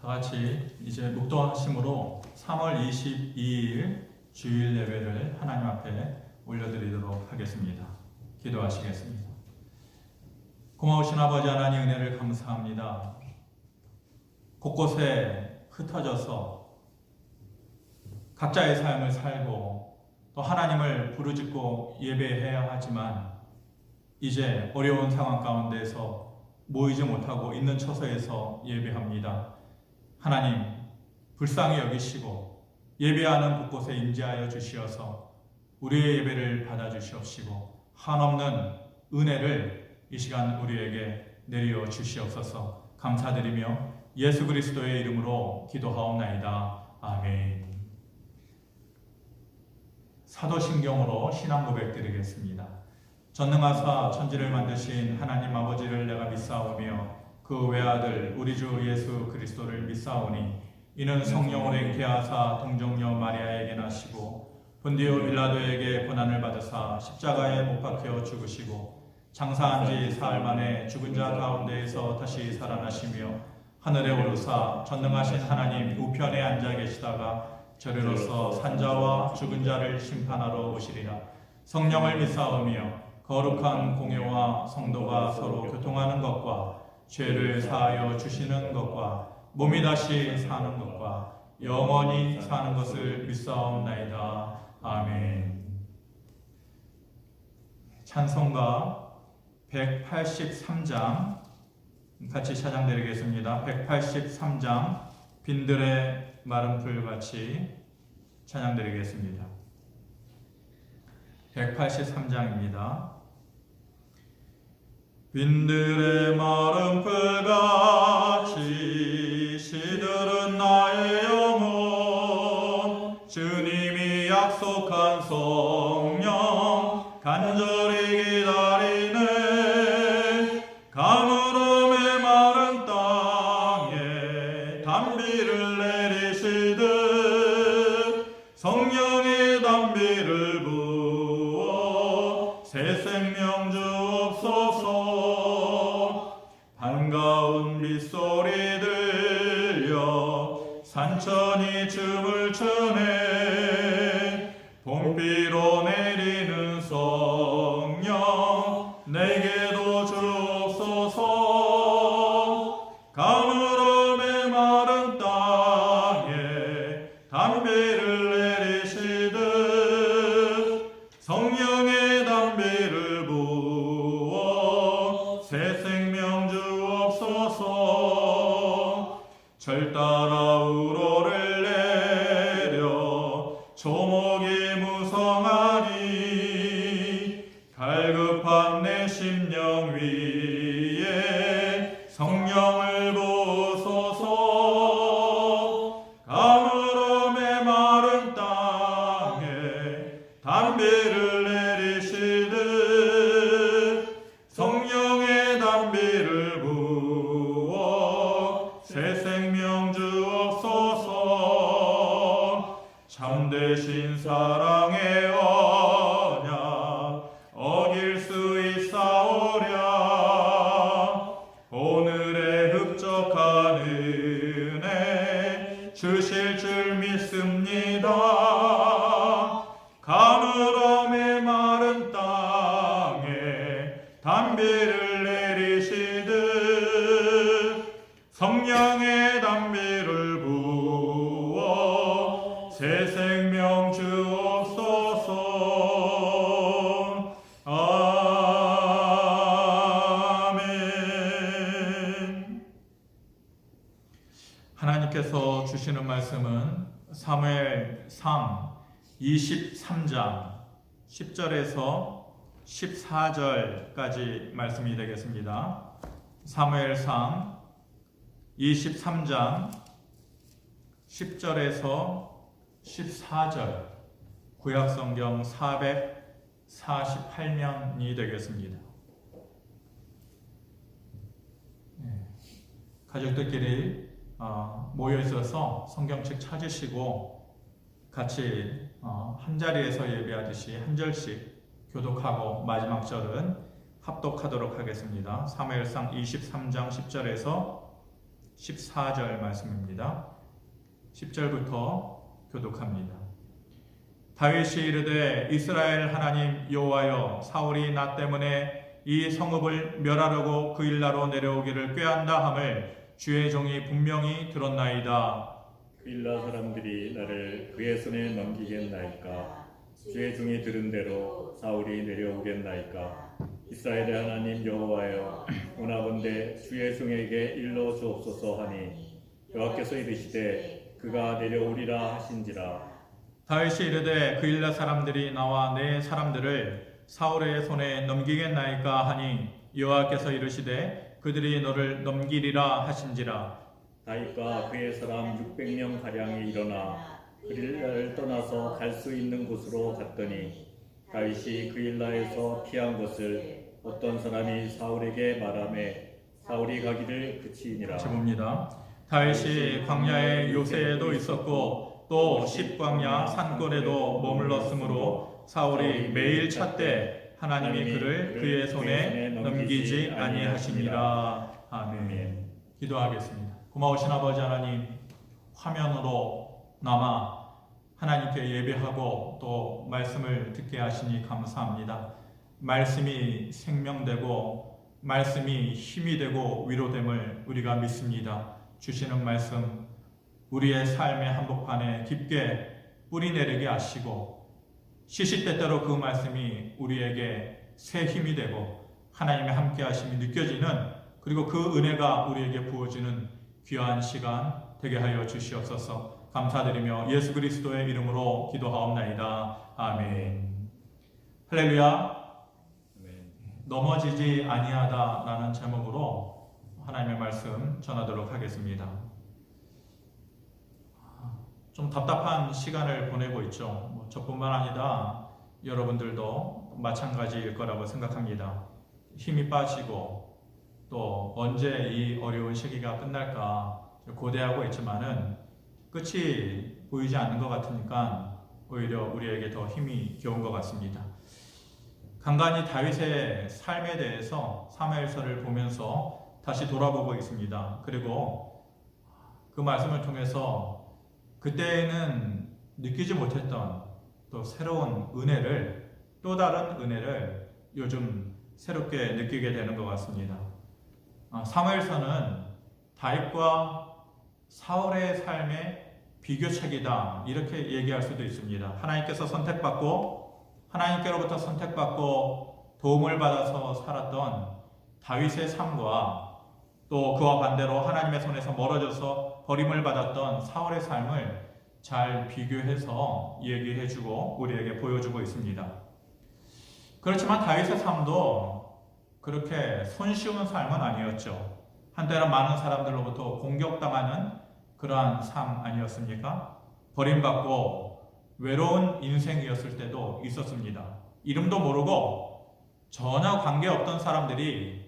다 같이 이제 묵도하심으로 3월 22일 주일 예배를 하나님 앞에 올려드리도록 하겠습니다. 기도하시겠습니다. 고마우신 아버지 하나님 은혜를 감사합니다. 곳곳에 흩어져서 각자의 삶을 살고 또 하나님을 부르짖고 예배해야 하지만 이제 어려운 상황 가운데서 모이지 못하고 있는 처소에서 예배합니다. 하나님 불쌍히 여기시고 예배하는 곳곳에 임재하여 주시어서 우리의 예배를 받아주시옵시고 한없는 은혜를 이 시간 우리에게 내려 주시옵소서. 감사드리며 예수 그리스도의 이름으로 기도하옵나이다. 아멘. 사도신경으로 신앙 고백 드리겠습니다. 전능하사 천지를 만드신 하나님 아버지를 내가 믿사오며 그 외아들 우리 주 예수 그리스도를 믿사오니 이는 성령으로 잉태하사 동정녀 마리아에게 나시고 본디오 빌라도에게 고난을 받으사 십자가에 못 박혀 죽으시고 장사한 지 사흘 만에 죽은 자 가운데에서 다시 살아나시며 하늘에 오르사 전능하신 하나님 우편에 앉아 계시다가 저리로서 산자와 죽은 자를 심판하러 오시리라. 성령을 믿사오며 거룩한 공예와 성도가 서로 교통하는 것과 죄를 사하여 주시는 것과 몸이 다시 사는 것과 영원히 사는 것을 믿사옵나이다. 아멘. 찬송가 183장 같이 찬양드리겠습니다. 183장 빈들의 마른 풀같이 찬양드리겠습니다. 183장입니다. 빈들의 마른 풀같이 시들은 나의 영혼 주님이 약속한 성령 간절히 기다리네. 가물음의 마른 땅에 단비를 내리시듯 성령의 단비를 부어 새 생명 주옵소서. 반가운 빗소리 들려 산천이 춤을 추네. 봄비로 내리는 성령 내게도 주옵소서. 가물음의 마른 땅에 담비를 내리시듯 성령의 담비를 부어 새 생명 주옵소서. 절 따라 우로를 내려 조목이 무성하니 갈급한 내 심령 위에 성령을 부소서. 가물음의 마른 땅에 담비를 내리시듯 성령의 담비를 부어 새 생명 주옵소서. 참되신 사랑의 언약 어길 수 있사오랴. 오늘의 흡족한 은혜 주실 줄 믿습니다. 가물음의 마른 땅에 담비를 내리시듯 성령의 담비를 부어 새 생명 주옵소서. 아멘. 하나님께서 주시는 말씀은 사무엘상 23장 10절에서 14절까지 말씀이 되겠습니다. 사무엘상 23장 10절에서 14절 구약성경 448면이 되겠습니다. 가족들끼리 모여 있어서 성경책 찾으시고 같이 한 자리에서 예배하듯이 한 절씩 교독하고 마지막 절은 합독하도록 하겠습니다. 사무엘상 23장 10절에서 14절 말씀입니다. 10절부터 교독합니다. 다윗이 이르되 이스라엘 하나님 여호와여, 사울이 나 때문에 이 성읍을 멸하려고 그 일나로 내려오기를 꾀한다 함을 주의 종이 분명히 들었나이다. 그 일라 사람들이 나를 그의 손에 넘기겠나이까? 주의 종이 들은 대로 사울이 내려오겠나이까? 이스라엘의 하나님 여호와여, 원하건대 주의 종에게 일러 주옵소서 하니 여호와께서 이르시되 그가 내려오리라 하신지라. 다윗이 이르되 그 일라 사람들이 나와 내 사람들을 사울의 손에 넘기겠나이까 하니 여호와께서 이르시되 그들이 너를 넘기리라 하신지라. 다윗과 그의 사람 600명 가량이 일어나 그일라를 떠나서 갈 수 있는 곳으로 갔더니 다윗이 그일라에서 피한 것을 어떤 사람이 사울에게 말하매 사울이 가기를 그치니라. 봅니다. 다윗이 광야의 요새에도 있었고 또 십광야 산골에도 머물렀으므로 사울이 매일 찾되 하나님이 그를 그의 손에 넘기지 아니하시니라. 아멘. 기도하겠습니다. 고마우신 아버지 하나님, 화면으로 남아 하나님께 예배하고 또 말씀을 듣게 하시니 감사합니다. 말씀이 생명되고 말씀이 힘이 되고 위로됨을 우리가 믿습니다. 주시는 말씀 우리의 삶의 한복판에 깊게 뿌리 내리게 하시고 시시때때로 그 말씀이 우리에게 새 힘이 되고 하나님의 함께 하심이 느껴지는, 그리고 그 은혜가 우리에게 부어지는 귀한 시간 되게 하여 주시옵소서. 감사드리며 예수 그리스도의 이름으로 기도하옵나이다. 아멘. 할렐루야. 넘어지지 아니하다라는 제목으로 하나님의 말씀 전하도록 하겠습니다. 좀 답답한 시간을 보내고 있죠. 저뿐만 아니라 여러분들도 마찬가지일 거라고 생각합니다. 힘이 빠지고 또 언제 이 어려운 시기가 끝날까 고대하고 있지만은 끝이 보이지 않는 것 같으니까 오히려 우리에게 더 힘이 겨운 것 같습니다. 간간히 다윗의 삶에 대해서 사무엘서를 보면서 다시 돌아보고 있습니다. 그리고 그 말씀을 통해서 그때는 느끼지 못했던 또 새로운 은혜를, 또 다른 은혜를 요즘 새롭게 느끼게 되는 것 같습니다. 사무엘서는 다윗과 사울의 삶의 비교책이다, 이렇게 얘기할 수도 있습니다. 하나님께서 선택받고 하나님께로부터 선택받고 도움을 받아서 살았던 다윗의 삶과 또 그와 반대로 하나님의 손에서 멀어져서 버림을 받았던 사울의 삶을 잘 비교해서 얘기해주고 우리에게 보여주고 있습니다. 그렇지만 다윗의 삶도 그렇게 손쉬운 삶은 아니었죠. 한때는 많은 사람들로부터 공격당하는 그러한 삶 아니었습니까? 버림받고 외로운 인생이었을 때도 있었습니다. 이름도 모르고 전혀 관계없던 사람들이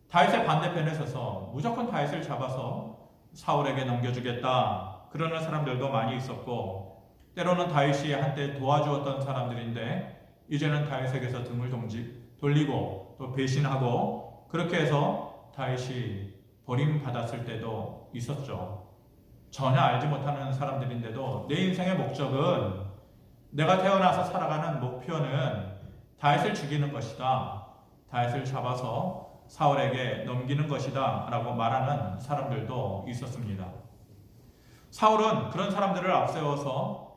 다윗의 반대편에 서서 무조건 다윗을 잡아서 사울에게 넘겨주겠다, 그러는 사람들도 많이 있었고, 때로는 다윗이 한때 도와주었던 사람들인데 이제는 다윗에게서 등을 돌리고 또 배신하고, 그렇게 해서 다윗이 버림받았을 때도 있었죠. 전혀 알지 못하는 사람들인데도 내 인생의 목적은, 내가 태어나서 살아가는 목표는 다윗을 죽이는 것이다, 다윗을 잡아서 사울에게 넘기는 것이다 라고 말하는 사람들도 있었습니다. 사울은 그런 사람들을 앞세워서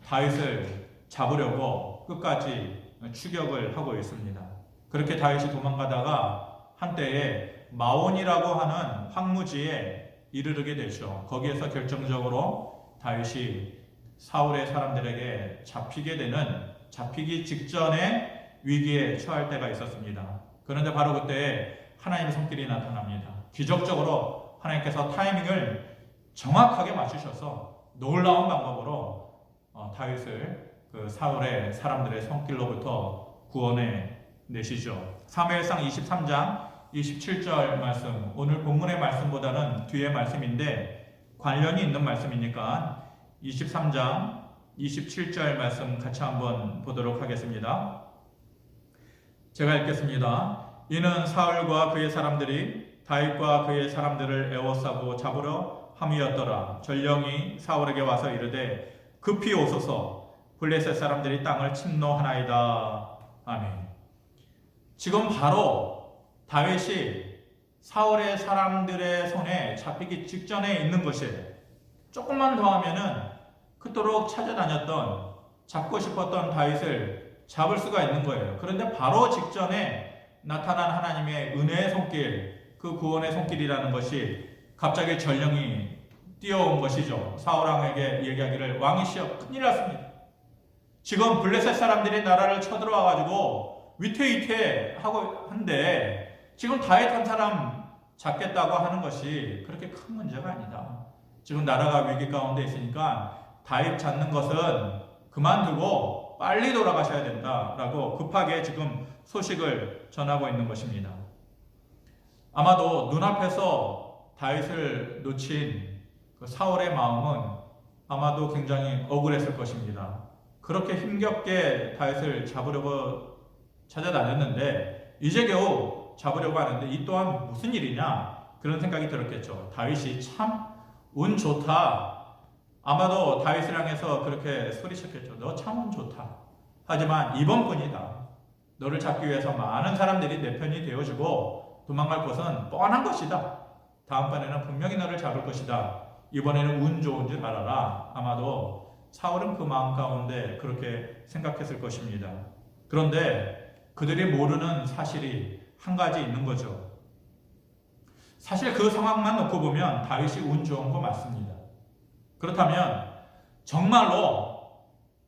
다윗을 잡으려고 끝까지 추격을 하고 있습니다. 그렇게 다윗이 도망가다가 한때에 마온이라고 하는 황무지에 이르게 되죠. 거기에서 결정적으로 다윗이 사울의 사람들에게 잡히기 직전에 위기에 처할 때가 있었습니다. 그런데 바로 그때 하나님의 손길이 나타납니다. 기적적으로 하나님께서 타이밍을 정확하게 맞추셔서 놀라운 방법으로 다윗을 그 사울의 사람들의 손길로부터 구원해 내시죠. 사무엘상 23장 27절 말씀, 오늘 본문의 말씀보다는 뒤의 말씀인데 관련이 있는 말씀이니까 23장 27절 말씀 같이 한번 보도록 하겠습니다. 제가 읽겠습니다. 이는 사울과 그의 사람들이 다윗과 그의 사람들을 에워싸고 잡으러 함이었더라. 전령이 사울에게 와서 이르되 급히 오소서 블레셋 사람들이 땅을 침노하나이다. 아멘. 지금 바로 다윗이 사울의 사람들의 손에 잡히기 직전에 있는 것이에요. 조금만 더 하면은 그토록 찾아다녔던, 잡고 싶었던 다윗을 잡을 수가 있는 거예요. 그런데 바로 직전에 나타난 하나님의 은혜의 손길, 그 구원의 손길이라는 것이 갑자기 전령이 뛰어온 것이죠. 사울왕에게 얘기하기를 왕이시여 큰일 났습니다. 지금 블레셋 사람들이 나라를 쳐들어와가지고 위태위태하고 한데 지금 다윗 한 사람 잡겠다고 하는 것이 그렇게 큰 문제가 아니다. 지금 나라가 위기 가운데 있으니까 다윗 잡는 것은 그만두고 빨리 돌아가셔야 된다라고 급하게 지금 소식을 전하고 있는 것입니다. 아마도 눈앞에서 다윗을 놓친 그 사울의 마음은 아마도 굉장히 억울했을 것입니다. 그렇게 힘겹게 다윗을 잡으려고 찾아다녔는데 이제 겨우 잡으려고 하는데 이 또한 무슨 일이냐 그런 생각이 들었겠죠. 다윗이 참 운 좋다. 아마도 다윗을 향해서 그렇게 소리쳤겠죠. 너 참 운 좋다. 하지만 이번뿐이다. 너를 잡기 위해서 많은 사람들이 내 편이 되어주고 도망갈 것은 뻔한 것이다. 다음번에는 분명히 너를 잡을 것이다. 이번에는 운 좋은 줄 알아라. 아마도 사울은 그 마음 가운데 그렇게 생각했을 것입니다. 그런데 그들이 모르는 사실이 한 가지 있는 거죠. 사실 그 상황만 놓고 보면 다윗이 운 좋은 거 맞습니다. 그렇다면 정말로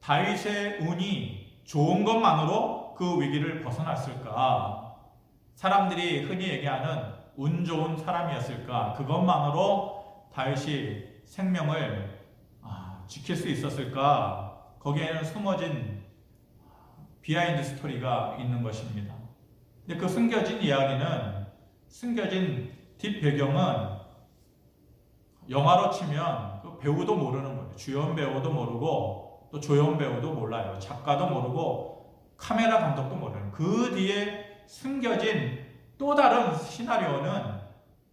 다윗의 운이 좋은 것만으로 그 위기를 벗어났을까? 사람들이 흔히 얘기하는 운 좋은 사람이었을까? 그것만으로 다윗이 생명을 지킬 수 있었을까? 거기에는 숨어진 비하인드 스토리가 있는 것입니다. 근데 그 숨겨진 이야기는, 숨겨진 뒷배경은 영화로 치면 그 배우도 모르는 거예요. 주연 배우도 모르고 또 조연 배우도 몰라요. 작가도 모르고 카메라 감독도 모르는 그 뒤에 숨겨진 또 다른 시나리오는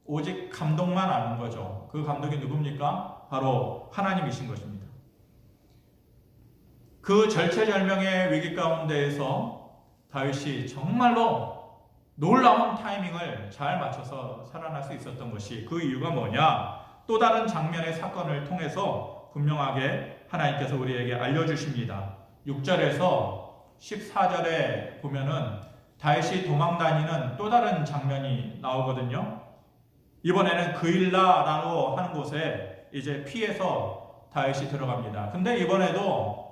오직 감독만 아는 거죠. 그 감독이 누굽니까? 바로 하나님이신 것입니다. 그 절체절명의 위기 가운데에서 다윗이 정말로 놀라운 타이밍을 잘 맞춰서 살아날 수 있었던 것이, 그 이유가 뭐냐? 또 다른 장면의 사건을 통해서 분명하게 하나님께서 우리에게 알려주십니다. 6절에서 14절에 보면은 다윗이 도망다니는 또 다른 장면이 나오거든요. 이번에는 그일라라고 하는 곳에 이제 피해서 다윗이 들어갑니다. 근데 이번에도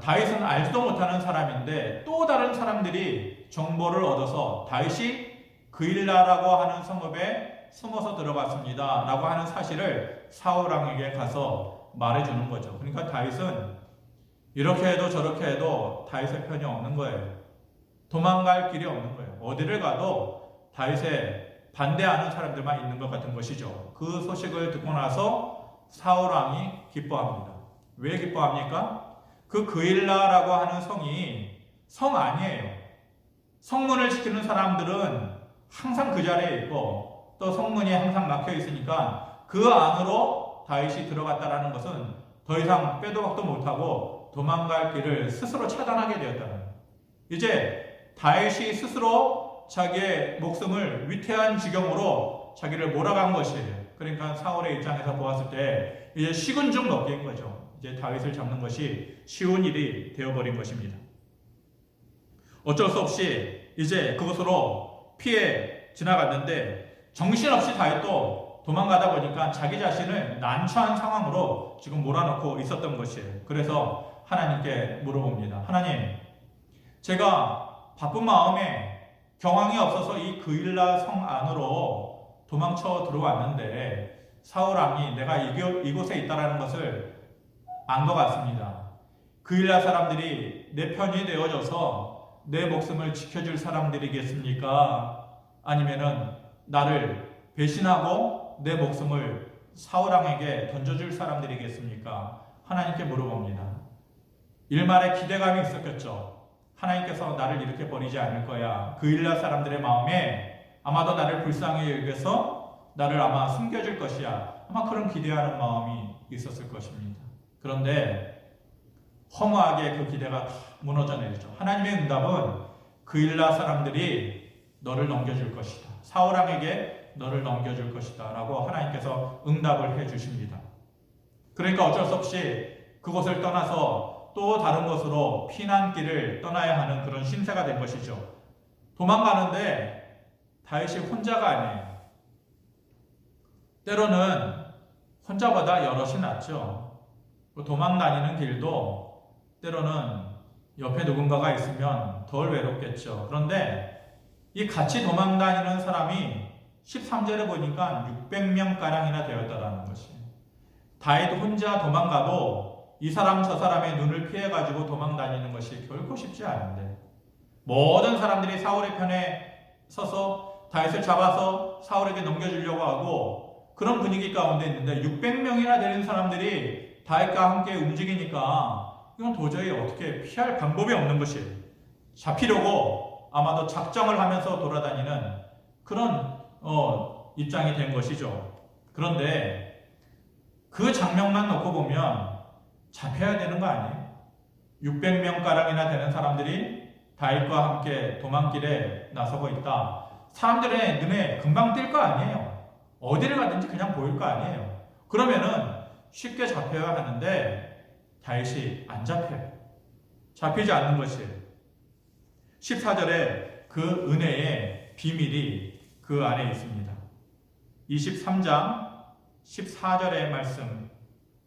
다윗은 알지도 못하는 사람인데 또 다른 사람들이 정보를 얻어서 다윗이 그일라라고 하는 성읍에 숨어서 들어갔습니다 라고 하는 사실을 사울왕에게 가서 말해주는 거죠. 그러니까 다윗은 이렇게 해도 저렇게 해도 다윗의 편이 없는 거예요. 도망갈 길이 없는 거예요. 어디를 가도 다윗에 반대하는 사람들만 있는 것 같은 것이죠. 그 소식을 듣고 나서 사울왕이 기뻐합니다. 왜 기뻐합니까? 그 그일라라고 하는 성이 성 아니에요. 성문을 지키는 사람들은 항상 그 자리에 있고 또 성문이 항상 막혀 있으니까 그 안으로 다윗이 들어갔다라는 것은 더 이상 빼도 박도 못하고 도망갈 길을 스스로 차단하게 되었다는 거예요. 이제 다윗이 스스로 자기의 목숨을 위태한 지경으로 자기를 몰아간 것이에요. 그러니까 사울의 입장에서 보았을 때 이제 식은 죽 먹기인 거죠. 이제 다윗을 잡는 것이 쉬운 일이 되어버린 것입니다. 어쩔 수 없이 이제 그곳으로 피해 지나갔는데 정신없이 다윗도 도망가다 보니까 자기 자신을 난처한 상황으로 지금 몰아넣고 있었던 것이에요. 그래서 하나님께 물어봅니다. 하나님, 제가 바쁜 마음에 경황이 없어서 이 그일라 성 안으로 도망쳐 들어왔는데 사울왕이 내가 이곳에 있다는 것을 안 것 같습니다. 그일라 사람들이 내 편이 되어져서 내 목숨을 지켜줄 사람들이겠습니까? 아니면은 나를 배신하고 내 목숨을 사울왕에게 던져줄 사람들이겠습니까? 하나님께 물어봅니다. 일말의 기대감이 있었겠죠. 하나님께서 나를 이렇게 버리지 않을 거야. 그일라 사람들의 마음에 아마도 나를 불쌍히 여겨서 나를 아마 숨겨줄 것이야. 아마 그런 기대하는 마음이 있었을 것입니다. 그런데 허무하게 그 기대가 다 무너져 내리죠. 하나님의 응답은 그일라 사람들이 너를 넘겨줄 것이다. 사울왕에게 너를 넘겨줄 것이다. 라고 하나님께서 응답을 해주십니다. 그러니까 어쩔 수 없이 그곳을 떠나서 또 다른 곳으로 피난길을 떠나야 하는 그런 신세가 된 것이죠. 도망가는데 다윗이 혼자가 아니에요. 때로는 혼자보다 여럿이 낫죠. 도망 다니는 길도 때로는 옆에 누군가가 있으면 덜 외롭겠죠. 그런데 이 같이 도망 다니는 사람이 13절에 보니까 600명가량이나 되었다라는 것이에요. 다윗 혼자 도망가도 이 사람 저 사람의 눈을 피해가지고 도망 다니는 것이 결코 쉽지 않은데 모든 사람들이 사울의 편에 서서 다윗을 잡아서 사울에게 넘겨주려고 하고 그런 분위기 가운데 있는데 600명이나 되는 사람들이 다윗과 함께 움직이니까 이건 도저히 어떻게 피할 방법이 없는 것이에요. 잡히려고 아마도 작정을 하면서 돌아다니는 그런 입장이 된 것이죠. 그런데 그 장면만 놓고 보면 잡혀야 되는 거 아니에요? 600명가량이나 되는 사람들이 다윗과 함께 도망길에 나서고 있다. 사람들의 눈에 금방 띌 거 아니에요. 어디를 가든지 그냥 보일 거 아니에요. 그러면은 쉽게 잡혀야 하는데 다윗이 안 잡혀요. 잡히지 않는 것이에요. 14절에 그 은혜의 비밀이 그 안에 있습니다. 23장 14절의 말씀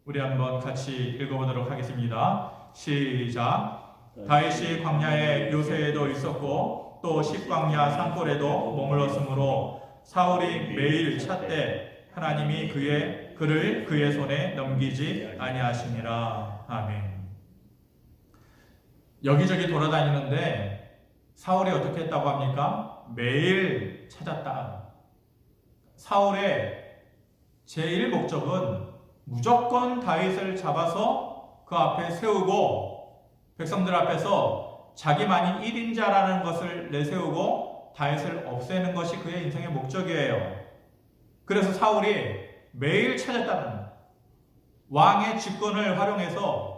우리 한번 같이 읽어보도록 하겠습니다. 시작. 다윗이 광야의 요새에도 있었고 또 식광야 산골에도 머물렀으므로 사울이 매일 찾되 하나님이 그를 그의 손에 넘기지 아니하시니라. 아멘. 여기저기 돌아다니는데 사울이 어떻게 했다고 합니까? 매일 찾았다. 사울의 제일 목적은 무조건 다윗을 잡아서 그 앞에 세우고 백성들 앞에서 자기만이 1인자라는 것을 내세우고 다윗을 없애는 것이 그의 인생의 목적이에요. 그래서 사울이 매일 찾았다는 왕의 직권을 활용해서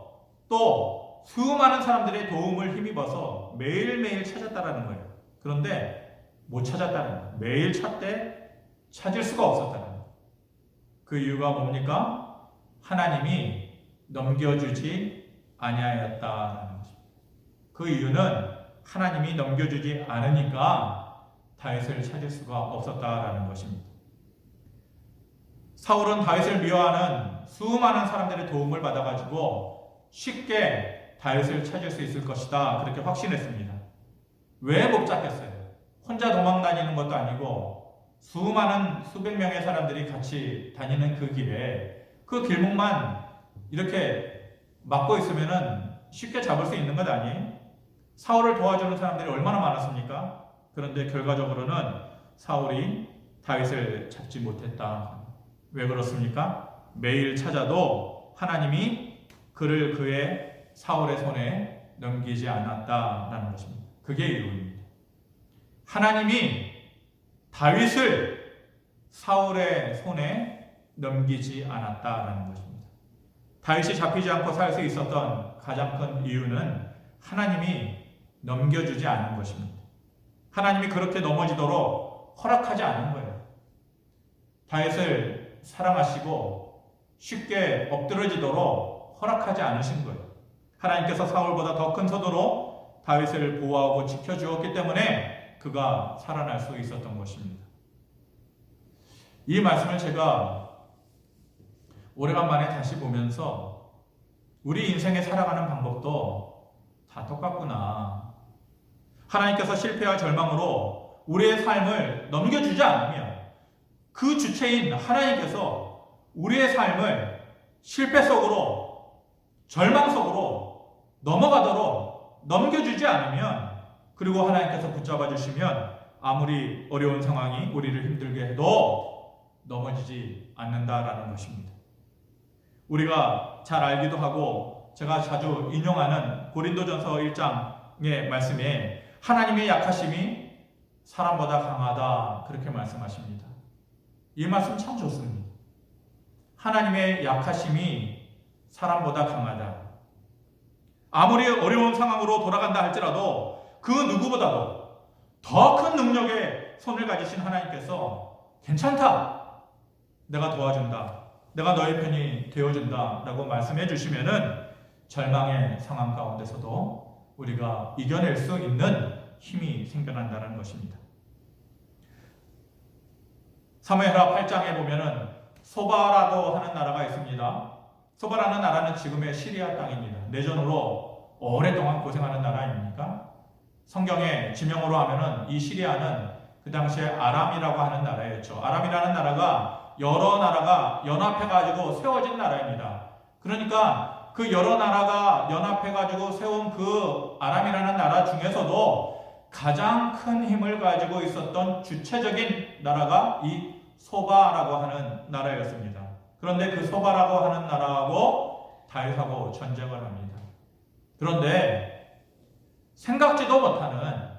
또 수많은 사람들의 도움을 힘입어서 매일매일 찾았다라는 거예요. 그런데 못 찾았다는 거예요. 매일 찾되 찾을 수가 없었다는 거예요. 그 이유가 뭡니까? 하나님이 넘겨주지 아니하였다는 것입니다. 그 이유는 하나님이 넘겨주지 않으니까 다윗을 찾을 수가 없었다라는 것입니다. 사울은 다윗을 미워하는 수많은 사람들의 도움을 받아가지고 쉽게 다윗을 찾을 수 있을 것이다 그렇게 확신했습니다. 왜 못 찾겠어요? 혼자 도망 다니는 것도 아니고 수백 명의 사람들이 같이 다니는 그 길에 그 길목만 이렇게 막고 있으면은 쉽게 잡을 수 있는 것 아니에요? 사울을 도와주는 사람들이 얼마나 많았습니까? 그런데 결과적으로는 사울이 다윗을 잡지 못했다. 왜 그렇습니까? 매일 찾아도 하나님이 그를 그의 사울의 손에 넘기지 않았다라는 것입니다. 그게 이유입니다. 하나님이 다윗을 사울의 손에 넘기지 않았다라는 것입니다. 다윗이 잡히지 않고 살 수 있었던 가장 큰 이유는 하나님이 넘겨주지 않은 것입니다. 하나님이 그렇게 넘어지도록 허락하지 않은 거예요. 다윗을 사랑하시고 쉽게 엎드러지도록 허락하지 않으신 거예요. 하나님께서 사울보다 더 큰 손으로 다윗을 보호하고 지켜주었기 때문에 그가 살아날 수 있었던 것입니다. 이 말씀을 제가 오래간만에 다시 보면서 우리 인생에 살아가는 방법도 다 똑같구나. 하나님께서 실패와 절망으로 우리의 삶을 넘겨주지 않으면 그 주체인 하나님께서 우리의 삶을 실패 속으로 절망 속으로 넘어가도록 넘겨주지 않으면 그리고 하나님께서 붙잡아 주시면 아무리 어려운 상황이 우리를 힘들게 해도 넘어지지 않는다라는 것입니다. 우리가 잘 알기도 하고 제가 자주 인용하는 고린도전서 1장의 말씀에 하나님의 약하심이 사람보다 강하다 그렇게 말씀하십니다. 이 말씀 참 좋습니다. 하나님의 약하심이 사람보다 강하다. 아무리 어려운 상황으로 돌아간다 할지라도 그 누구보다도 더 큰 능력의 손을 가지신 하나님께서 괜찮다, 내가 도와준다, 내가 너의 편이 되어준다 라고 말씀해 주시면은 절망의 상황 가운데서도 우리가 이겨낼 수 있는 힘이 생겨난다는 것입니다. 사무엘하 8장에 보면은 소바라고 하는 나라가 있습니다. 소바라는 나라는 지금의 시리아 땅입니다. 내전으로 오랫동안 고생하는 나라 아닙니까? 성경의 지명으로 하면은 이 시리아는 그 당시에 아람이라고 하는 나라였죠. 아람이라는 나라가 여러 나라가 연합해가지고 세워진 나라입니다. 그러니까 그 여러 나라가 연합해가지고 세운 그 아람이라는 나라 중에서도 가장 큰 힘을 가지고 있었던 주체적인 나라가 이 소바라고 하는 나라였습니다. 그런데 그 소바라고 하는 나라하고 다윗하고 전쟁을 합니다. 그런데 생각지도 못하는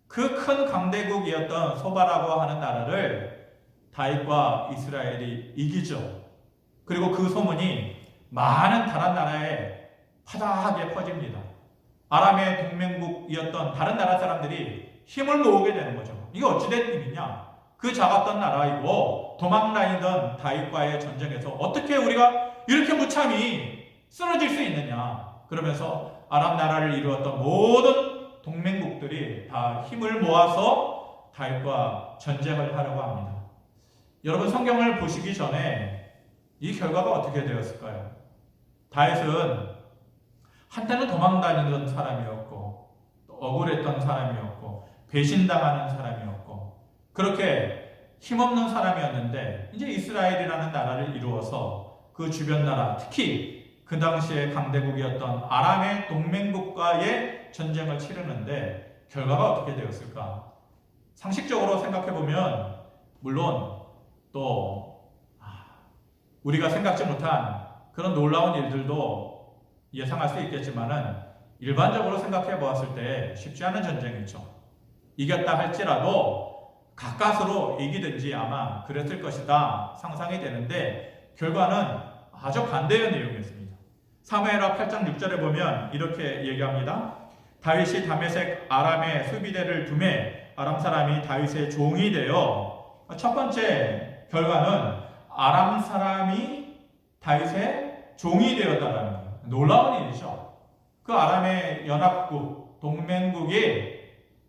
그 큰 강대국이었던 소바라고 하는 나라를 다윗과 이스라엘이 이기죠. 그리고 그 소문이 많은 다른 나라에 파다하게 퍼집니다. 아람의 동맹국이었던 다른 나라 사람들이 힘을 모으게 되는 거죠. 이게 어찌된 일이냐? 그 작았던 나라이고 도망다니던 다윗과의 전쟁에서 어떻게 우리가 이렇게 무참히 쓰러질 수 있느냐? 그러면서 아람 나라를 이루었던 모든 동맹국들이 다 힘을 모아서 다윗과 전쟁을 하려고 합니다. 여러분, 성경을 보시기 전에 이 결과가 어떻게 되었을까요? 다윗은 한때는 도망다니던 사람이었고 억울했던 사람이었고 배신당하는 사람이었고 그렇게 힘없는 사람이었는데 이제 이스라엘이라는 나라를 이루어서 그 주변 나라, 특히 그 당시에 강대국이었던 아람의 동맹국과의 전쟁을 치르는데 결과가 어떻게 되었을까? 상식적으로 생각해보면 물론 또 우리가 생각지 못한 그런 놀라운 일들도 예상할 수 있겠지만은 일반적으로 생각해 보았을 때 쉽지 않은 전쟁이죠. 이겼다 할지라도 가까스로 이기든지 아마 그랬을 것이다 상상이 되는데 결과는 아주 반대의 내용이었습니다. 사무엘하 8장 6절에 보면 이렇게 얘기합니다. 다윗이 다메섹 아람의 수비대를 두매 아람 사람이 다윗의 종이 되어, 첫 번째 결과는 아람 사람이 다윗의 종이 되었다는 거예요. 놀라운 일이죠. 그 아람의 연합국, 동맹국이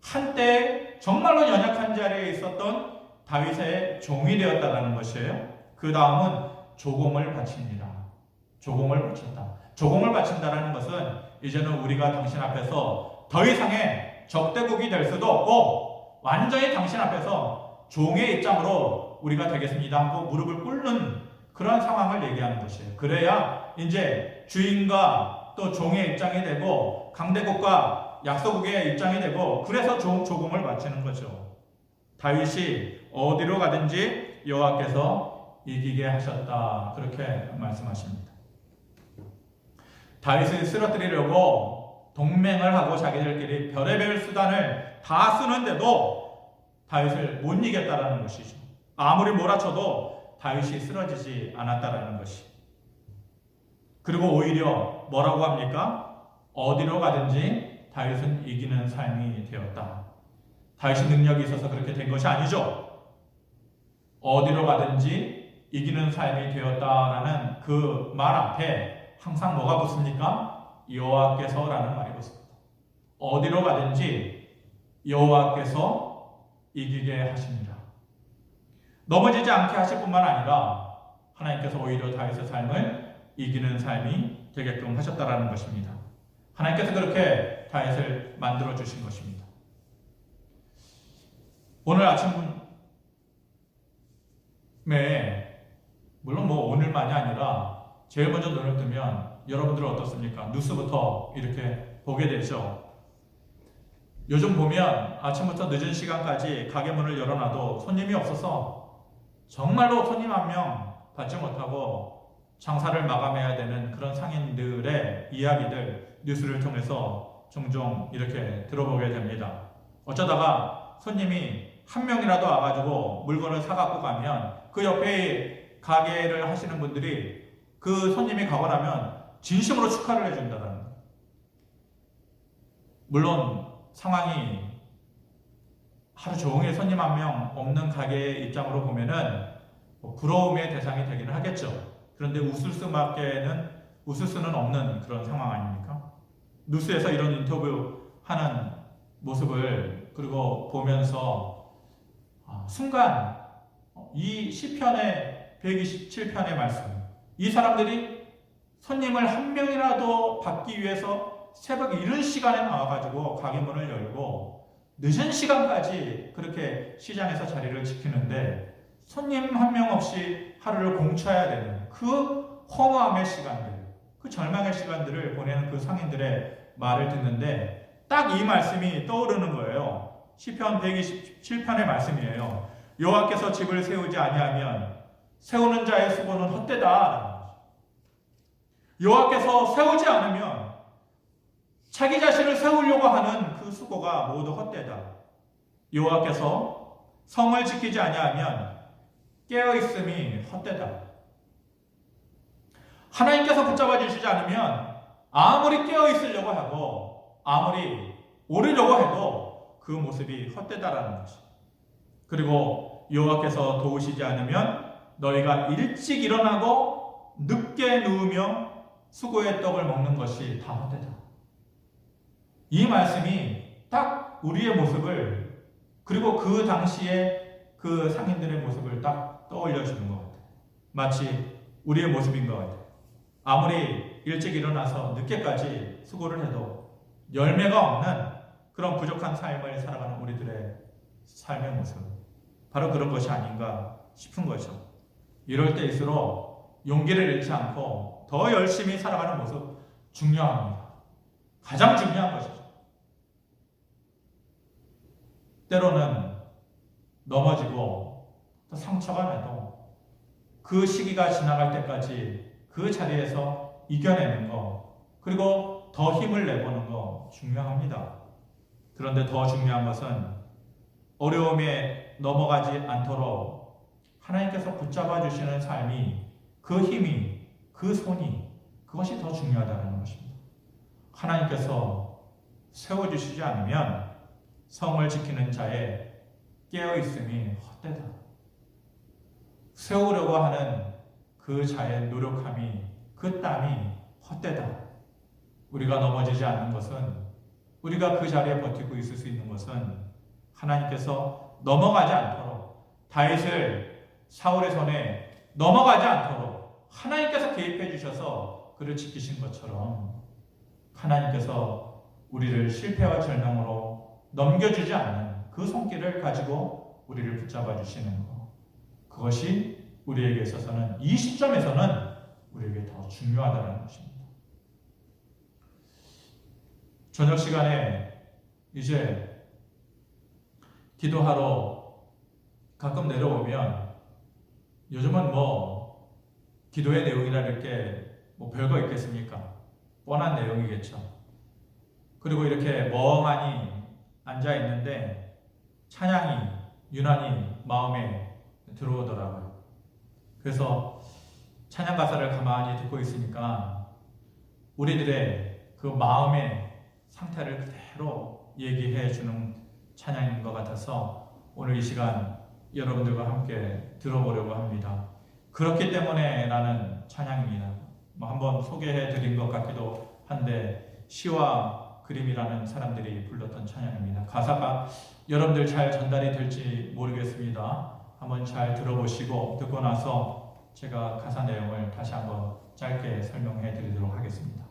한때 정말로 연약한 자리에 있었던 다윗의 종이 되었다는 것이에요. 그 다음은 조공을 바칩니다. 조공을 바친다. 조공을 바친다는 것은 이제는 우리가 당신 앞에서 더 이상의 적대국이 될 수도 없고 완전히 당신 앞에서 종의 입장으로 우리가 되겠습니다 하고 무릎을 꿇는 그런 상황을 얘기하는 것이에요. 그래야 이제 주인과 또 종의 입장이 되고 강대국과 약소국의 입장이 되고 그래서 조공을 바치는 거죠. 다윗이 어디로 가든지 여호와께서 이기게 하셨다 그렇게 말씀하십니다. 다윗을 쓰러뜨리려고 동맹을 하고 자기들끼리 별의별 수단을 다 쓰는데도 다윗을 못 이겼다라는 것이죠. 아무리 몰아쳐도 다윗이 쓰러지지 않았다라는 것이. 그리고 오히려 뭐라고 합니까? 어디로 가든지 다윗은 이기는 삶이 되었다. 다윗이 능력이 있어서 그렇게 된 것이 아니죠. 어디로 가든지 이기는 삶이 되었다라는 그 말 앞에 항상 뭐가 붙습니까? 여호와께서라는 말이 붙습니다. 어디로 가든지 여호와께서 이기게 하십니다. 넘어지지 않게 하실 뿐만 아니라 하나님께서 오히려 다윗의 삶을 이기는 삶이 되게끔 하셨다라는 것입니다. 하나님께서 그렇게 다윗을 만들어 주신 것입니다. 오늘 아침에 물론 오늘만이 아니라 제일 먼저 눈을 뜨면 여러분들은 어떻습니까? 뉴스부터 이렇게 보게 되죠. 요즘 보면 아침부터 늦은 시간까지 가게 문을 열어놔도 손님이 없어서 정말로 손님 한 명 받지 못하고 장사를 마감해야 되는 그런 상인들의 이야기들 뉴스를 통해서 종종 이렇게 들어보게 됩니다. 어쩌다가 손님이 한 명이라도 와가지고 물건을 사갖고 가면 그 옆에 가게를 하시는 분들이 그 손님이 가고 나면 진심으로 축하를 해준다는 거예요. 물론 상황이 하루 종일 손님 한 명 없는 가게의 입장으로 보면은 부러움의 대상이 되기는 하겠죠. 그런데 웃을 수는 없는 그런 상황 아닙니까? 뉴스에서 이런 인터뷰하는 모습을 그리고 보면서 순간 이 시편의 127편의 말씀, 이 사람들이 손님을 한 명이라도 받기 위해서 새벽 이른 시간에 나와가지고 가게 문을 열고 늦은 시간까지 그렇게 시장에서 자리를 지키는데 손님 한 명 없이 하루를 공쳐야 되는 그 허무함의 시간들, 그 절망의 시간들을 보내는 그 상인들의 말을 듣는데 딱 이 말씀이 떠오르는 거예요. 시편 127편의 말씀이에요. 여호와께서 집을 세우지 아니하면 세우는 자의 수고는 헛되다. 여호와께서 세우지 않으면 자기 자신을 세우려고 하는 그 수고가 모두 헛되다. 여호와께서 성을 지키지 아니하면 깨어있음이 헛되다. 하나님께서 붙잡아 주시지 않으면 아무리 깨어있으려고 하고 아무리 오르려고 해도 그 모습이 헛되다라는 것입니다. 그리고 여호와께서 도우시지 않으면 너희가 일찍 일어나고 늦게 누우며 수고의 떡을 먹는 것이 다 헛되다. 이 말씀이 딱 우리의 모습을 그리고 그 당시에 그 상인들의 모습을 딱 떠올려주는 것 같아요. 마치 우리의 모습인 것 같아요. 아무리 일찍 일어나서 늦게까지 수고를 해도 열매가 없는 그런 부족한 삶을 살아가는 우리들의 삶의 모습, 바로 그런 것이 아닌가 싶은 거죠. 이럴 때일수록 용기를 잃지 않고 더 열심히 살아가는 모습 중요합니다. 가장 중요한 것이죠. 때로는 넘어지고 또 상처가 나도 그 시기가 지나갈 때까지 그 자리에서 이겨내는 거, 그리고 더 힘을 내보는 거 중요합니다. 그런데 더 중요한 것은 어려움에 넘어가지 않도록 하나님께서 붙잡아 주시는 삶이, 그 힘이, 그 손이, 그것이 더 중요하다는 것입니다. 하나님께서 세워주시지 않으면 성을 지키는 자의 깨어있음이 헛되다. 세우려고 하는 그 자의 노력함이, 그 땀이 헛되다. 우리가 넘어지지 않는 것은, 우리가 그 자리에 버티고 있을 수 있는 것은 하나님께서 넘어가지 않도록, 다윗을 사울의 손에 넘어가지 않도록 하나님께서 개입해 주셔서 그를 지키신 것처럼 하나님께서 우리를 실패와 절망으로 넘겨주지 않는 그 손길을 가지고 우리를 붙잡아 주시는 것, 그것이 우리에게 있어서는, 이 시점에서는 우리에게 더 중요하다는 것입니다. 저녁 시간에 이제 기도하러 가끔 내려오면 요즘은 기도의 내용이라는 게 별거 있겠습니까? 뻔한 내용이겠죠. 그리고 이렇게 멍하니 앉아 있는데 찬양이 유난히 마음에 들어오더라고요. 그래서 찬양 가사를 가만히 듣고 있으니까 우리들의 그 마음의 상태를 그대로 얘기해 주는 찬양인 것 같아서 오늘 이 시간 여러분들과 함께 들어보려고 합니다. 그렇기 때문에 라는 찬양입니다. 한번 소개해 드린 것 같기도 한데, 시와 그림이라는 사람들이 불렀던 찬양입니다. 가사가 여러분들 잘 전달이 될지 모르겠습니다. 한번 잘 들어보시고 듣고 나서 제가 가사 내용을 다시 한번 짧게 설명해 드리도록 하겠습니다.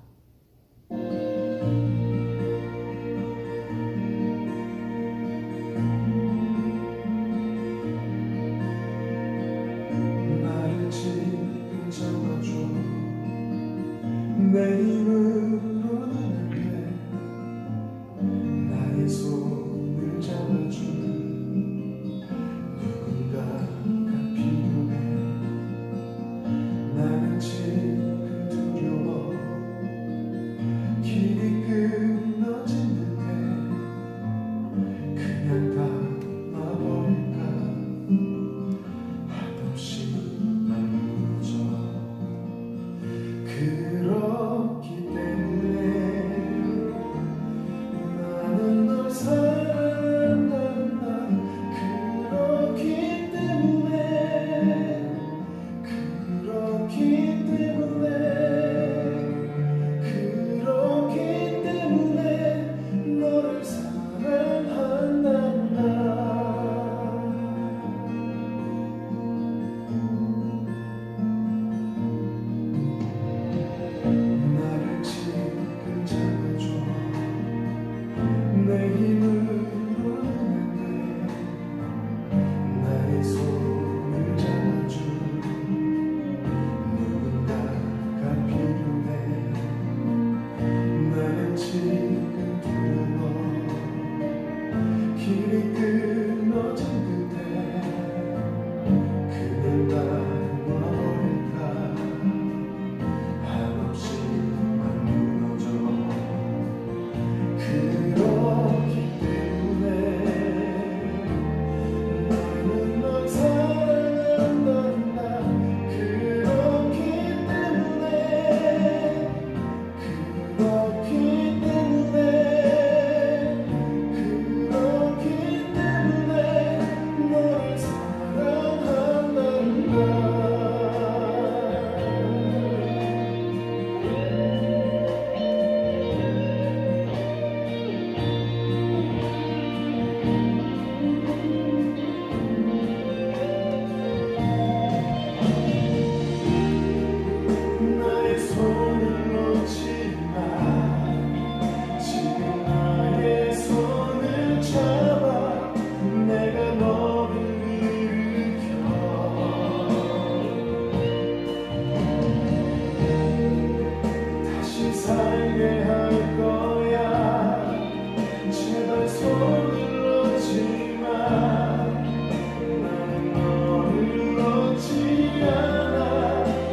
나의 지금 잡아줘, 내 힘으로는 나의 손을 잡아줘. 누군가가 필요해. 나는 지금 두려워. 길이 끊어진 듯해. 그냥 다 그렇기 때문에 나는 널 사랑한다. 그렇기 때문에 너를 사랑한단다. 나를 지금 잡아줘. 내 힘으로는 안 돼. 나의 손을 잡아줘. 누군가가 필요해. 나는 지금 두려워. 길이 끊어진 듯해. 그냥 놔버릴까. 한없이 막 무너져. 그렇기 때문에 나는 널 사랑한단다. 그렇기 때문에 너를 나의 손을 놓지 마. 지금 나의 손을 잡아. 내가 너를 일으켜 다시 살게 할 거야. 제발 손을 놓지 마. 나는 너를 놓지 않아.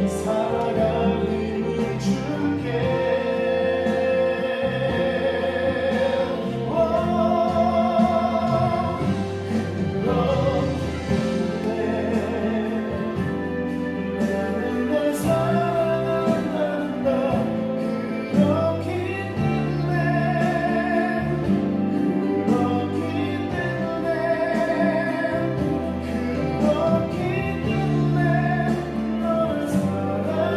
살아갈 힘을 줄게. 나는 널 사랑한단다. 그렇기 때문에 널 사랑한단다.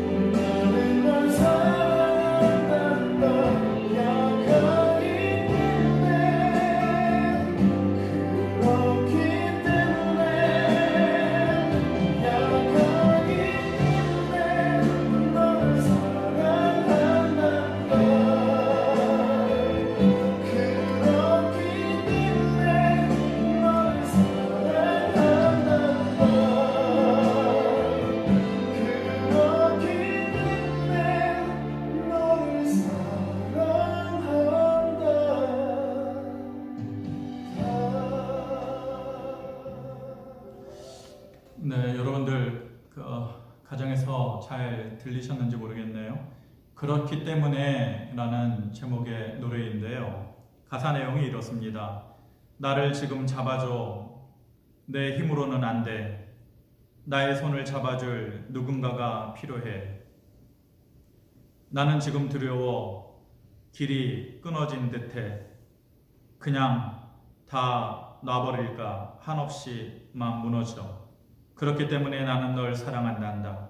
나는 널 사랑한단다. 약하기 때문에 그렇기 때문에 약하기 때문에 널 사랑한단다. 그렇기 때문에 널 사랑한단다. 그렇기 때문에 너를 사랑한다. 네, 여러분들 가정에서 잘 들리셨는지 모르겠네요. 그렇기 때문에 라는 제목의 노래인데요. 가사 내용이 이렇습니다. 나를 지금 잡아줘. 내 힘으로는 안 돼. 나의 손을 잡아줄 누군가가 필요해. 나는 지금 두려워. 길이 끊어진 듯해. 그냥 다 놔버릴까. 한없이 막 무너져. 그렇기 때문에 나는 널 사랑한단다.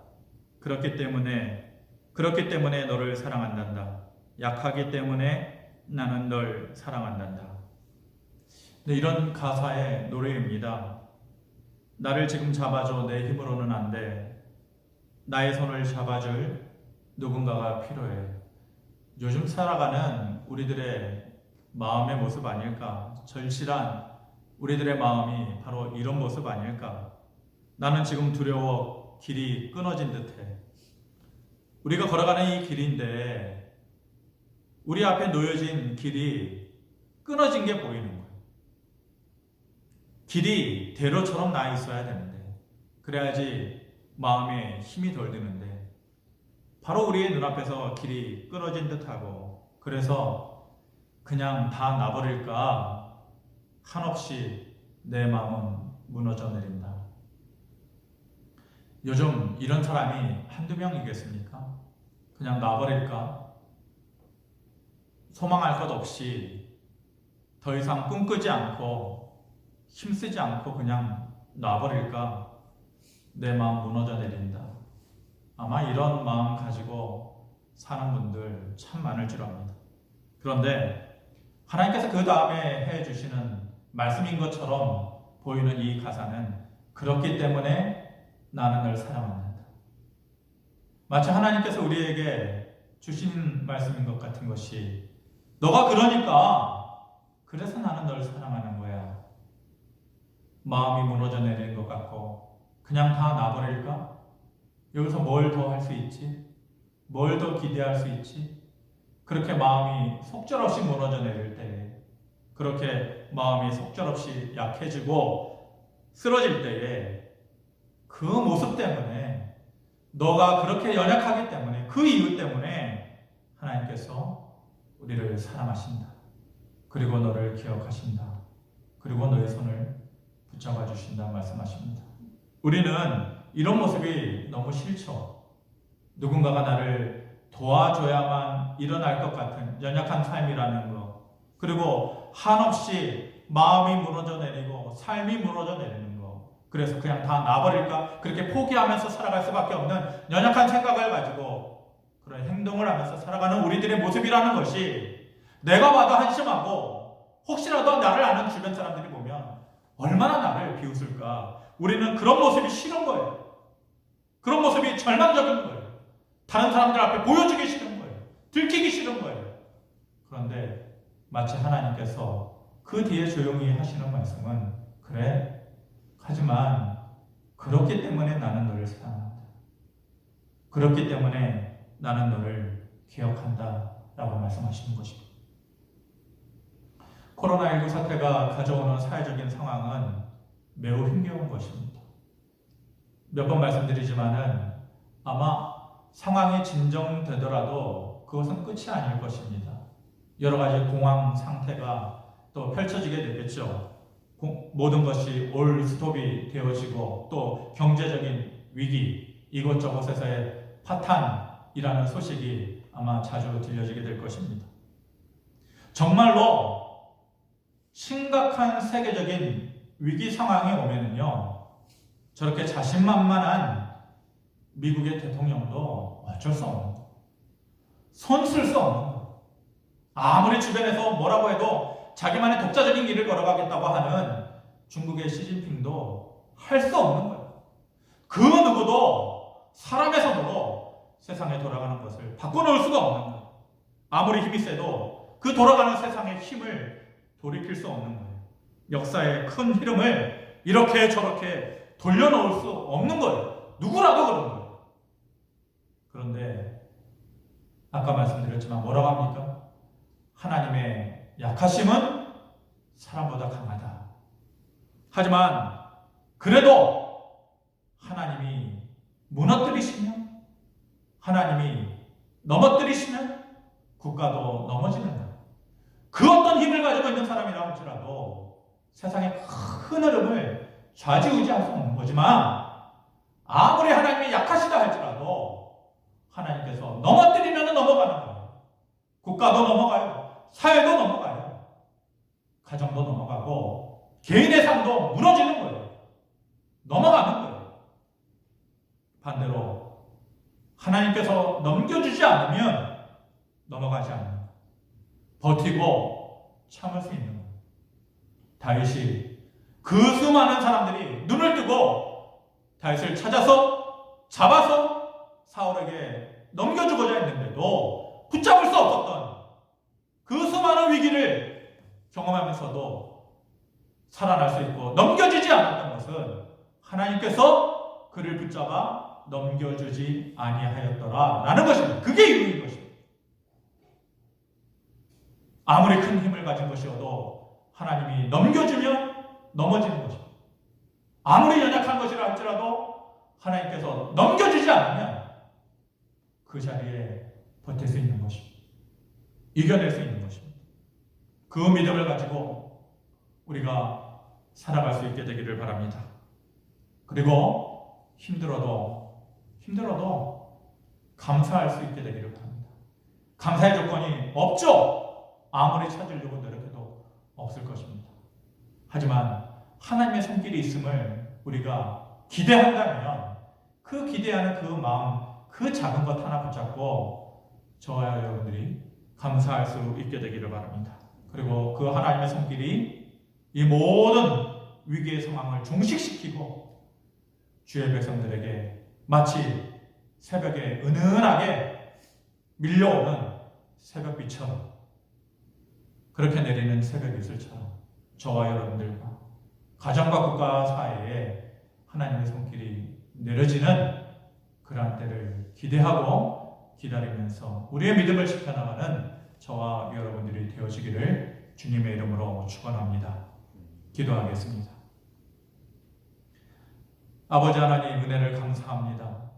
그렇기 때문에 너를 사랑한단다. 약하기 때문에 나는 널 사랑한단다. 네, 이런 가사의 노래입니다. 나를 지금 잡아줘. 내 힘으로는 안 돼. 나의 손을 잡아줄 누군가가 필요해. 요즘 살아가는 우리들의 마음의 모습 아닐까? 절실한 우리들의 마음이 바로 이런 모습 아닐까? 나는 지금 두려워. 길이 끊어진 듯해. 우리가 걸어가는 이 길인데 우리 앞에 놓여진 길이 끊어진 게 보이는 거예요. 길이 대로처럼 나 있어야 되는데 그래야지 마음에 힘이 덜 드는데 바로 우리의 눈앞에서 길이 끊어진 듯하고 그래서 그냥 다 놔버릴까 한없이 내 마음은 무너져 내린다. 요즘 이런 사람이 한두 명이겠습니까? 그냥 놔버릴까? 소망할 것 없이 더 이상 꿈꾸지 않고 힘쓰지 않고 그냥 놔버릴까? 내 마음 무너져 내린다. 아마 이런 마음 가지고 사는 분들 참 많을 줄 압니다. 그런데 하나님께서 그 다음에 해주시는 말씀인 것처럼 보이는 이 가사는 그렇기 때문에 나는 널 사랑한다. 마치 하나님께서 우리에게 주신 말씀인 것 같은 것이 너가 그러니까 그래서 나는 널 사랑하는 거야. 마음이 무너져 내리는 것 같고 그냥 다 놔버릴까? 여기서 뭘 더 할 수 있지? 뭘 더 기대할 수 있지? 그렇게 마음이 속절없이 무너져 내릴 때에 그렇게 마음이 속절없이 약해지고 쓰러질 때에 그 모습 때문에 너가 그렇게 연약하기 때문에 그 이유 때문에 하나님께서 우리를 사랑하신다. 그리고 너를 기억하신다. 그리고 너의 손을 붙잡아 주신다 말씀하십니다. 우리는 이런 모습이 너무 싫죠. 누군가가 나를 도와줘야만 일어날 것 같은 연약한 삶이라는 거. 그리고 한없이 마음이 무너져 내리고 삶이 무너져 내리는 거. 그래서 그냥 다 놔버릴까? 그렇게 포기하면서 살아갈 수밖에 없는 연약한 생각을 가지고 그런 행동을 하면서 살아가는 우리들의 모습이라는 것이 내가 봐도 한심하고 혹시라도 나를 아는 주변 사람들이 보면 얼마나 나를 비웃을까? 우리는 그런 모습이 싫은 거예요. 그런 모습이 절망적인 거예요. 다른 사람들 앞에 보여주기 싫은 거예요. 들키기 싫은 거예요. 그런데 마치 하나님께서 그 뒤에 조용히 하시는 말씀은 그래, 하지만 그렇기 때문에 나는 너를 사랑한다. 그렇기 때문에 나는 너를 기억한다 라고 말씀하시는 것입니다. 코로나19 사태가 가져오는 사회적인 상황은 매우 힘겨운 것입니다. 몇 번 말씀드리지만은 아마 상황이 진정되더라도 그것은 끝이 아닐 것입니다. 여러 가지 공황 상태가 또 펼쳐지게 되겠죠. 모든 것이 올 스톱이 되어지고 또 경제적인 위기, 이곳저곳에서의 파탄이라는 소식이 아마 자주 들려지게 될 것입니다. 정말로 심각한 세계적인 위기 상황이 오면은요, 저렇게 자신만만한 미국의 대통령도 어쩔 수 없는 거. 손 쓸 수 없는 거. 아무리 주변에서 뭐라고 해도 자기만의 독자적인 길을 걸어가겠다고 하는 중국의 시진핑도 할 수 없는 거예요. 그 누구도 사람의 손으로 세상에 돌아가는 것을 바꿔놓을 수가 없는 거예요. 아무리 힘이 세도 그 돌아가는 세상의 힘을 돌이킬 수 없는 거예요. 역사의 큰 흐름을 이렇게 저렇게 돌려놓을 수 없는 거예요. 누구라도 그런 거예요. 그런데 아까 말씀드렸지만 뭐라고 합니까? 하나님의 약하심은 사람보다 강하다. 하지만 그래도 하나님이 무너뜨리시면, 하나님이 넘어뜨리시면 국가도 넘어지는다. 그 어떤 힘을 가지고 있는 사람이라 할지라도 세상의 큰 흐름을 좌지우지할 수 없는 거지만 아무리 하나님이 약하시다 할지라도 하나님께서 넘어뜨리면 넘어가는 거예요. 국가도 넘어가요. 사회도 넘어가요. 가정도 넘어가고 개인의 삶도 무너지는 거예요. 넘어가는 거예요. 반대로 하나님께서 넘겨주지 않으면 넘어가지 않아요. 버티고 참을 수 있는 거예요. 다윗이 그 수많은 사람들이 눈을 뜨고 다윗을 찾아서 잡아서 사울에게 넘겨주고자 했는데도 붙잡을 수 없었던 그 수많은 위기를 경험하면서도 살아날 수 있고 넘겨주지 않았던 것은 하나님께서 그를 붙잡아 넘겨주지 아니하였더라 라는 것입니다. 그게 이유인 것입니다. 아무리 큰 힘을 가진 것이어도 하나님이 넘겨주면 넘어지는 것입니다. 아무리 연약한 것이라 할지라도 하나님께서 넘겨주지 않으면 그 자리에 버틸 수 있는 것입니다. 이겨낼 수 있는 것입니다. 그 믿음을 가지고 우리가 살아갈 수 있게 되기를 바랍니다. 그리고 힘들어도 감사할 수 있게 되기를 바랍니다. 감사의 조건이 없죠. 아무리 찾으려고 노력해도 없을 것입니다. 하지만 하나님의 손길이 있음을 우리가 기대한다면 그 기대하는 그 마음, 그 작은 것 하나 붙잡고 저와 여러분들이 감사할 수 있게 되기를 바랍니다. 그리고 그 하나님의 손길이 이 모든 위기의 상황을 종식시키고 주의 백성들에게 마치 새벽에 은은하게 밀려오는 새벽비처럼 그렇게 내리는 새벽 이슬처럼 저와 여러분들과 가정과 국가 사이에 하나님의 손길이 내려지는 그러한 때를 기대하고 기다리면서 우리의 믿음을 지켜나가는 저와 여러분들이 되어지기를 주님의 이름으로 축원합니다. 기도하겠습니다. 아버지 하나님, 은혜를 감사합니다.